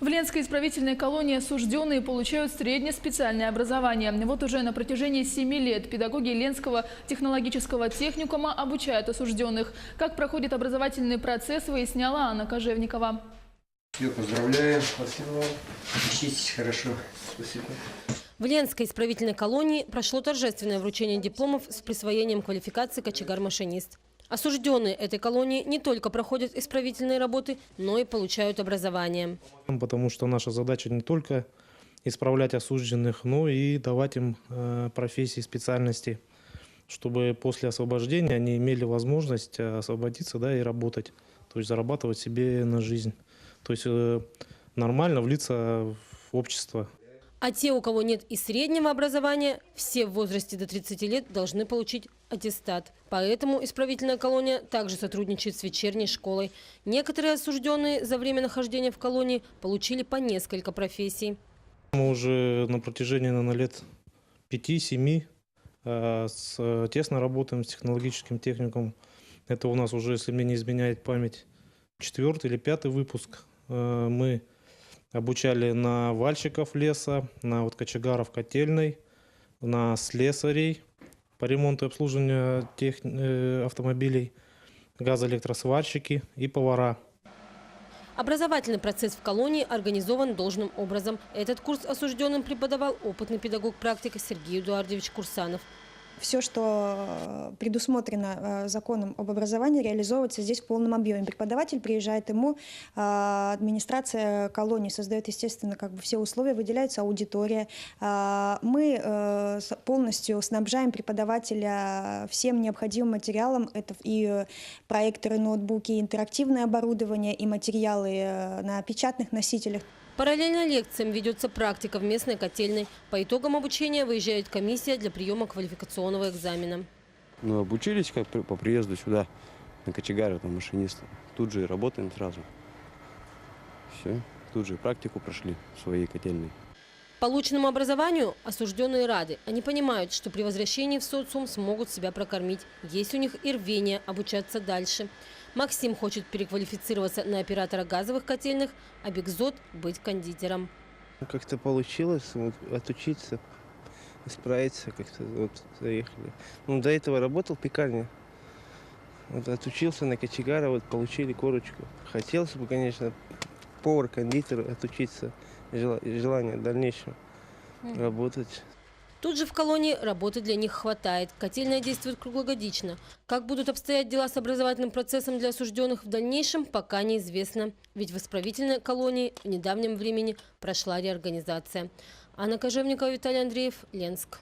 В Ленской исправительной колонии осужденные получают среднеспециальное образование. Вот уже на протяжении 7 лет педагоги Ленского технологического техникума обучают осужденных. Как проходит образовательный процесс, выясняла Анна Кожевникова. Я поздравляю. Спасибо вам. Учитесь хорошо. Спасибо. В Ленской исправительной колонии прошло торжественное вручение дипломов с присвоением квалификации кочегар-машинист. Осужденные этой колонии не только проходят исправительные работы, но и получают образование. Потому что наша задача не только исправлять осужденных, но и давать им профессии, специальности, чтобы после освобождения они имели возможность освободиться, и работать, то есть зарабатывать себе на жизнь, то есть нормально влиться в общество. А те, у кого нет и среднего образования, все в возрасте до 30 лет должны получить аттестат. Поэтому исправительная колония также сотрудничает с вечерней школой. Некоторые осужденные за время нахождения в колонии получили по несколько профессий. Мы уже на протяжении, лет 5-7 тесно работаем с технологическим техникумом. Это у нас уже, если мне не изменяет память, 4-й или 5-й выпуск. Мы обучали на вальщиков леса, на кочегаров котельной, на слесарей по ремонту и обслуживанию автомобилей, газоэлектросварщики и повара. Образовательный процесс в колонии организован должным образом. Этот курс осужденным преподавал опытный педагог-практик Сергей Эдуардович Курсанов. Все, что предусмотрено законом об образовании, реализовывается здесь в полном объеме. Преподаватель приезжает, ему администрация колонии создает, естественно, все условия, выделяется аудитория. Мы полностью снабжаем преподавателя всем необходимым материалом. Это и проекторы, ноутбуки, и интерактивное оборудование, и материалы на печатных носителях. Параллельно лекциям ведется практика в местной котельной. По итогам обучения выезжает комиссия для приема квалификационного экзамена. Обучились по приезду сюда на кочегара, машиниста. Тут же и работаем сразу. Все, тут же практику прошли в своей котельной. Полученному образованию осужденные рады. Они понимают, что при возвращении в социум смогут себя прокормить. Есть у них и рвение обучаться дальше. Максим хочет переквалифицироваться на оператора газовых котельных, а Бекзот – быть кондитером. Как-то получилось отучиться, справиться, заехали. До этого работал в пекарне. Отучился на кочегара, получили корочку. Хотелось бы, конечно, повар-кондитер отучиться, желание в дальнейшем работать. Тут же в колонии работы для них хватает. Котельная действует круглогодично. Как будут обстоять дела с образовательным процессом для осужденных в дальнейшем, пока неизвестно. Ведь в исправительной колонии в недавнем времени прошла реорганизация. Анна Кожевникова, Виталий Андреев, Ленск.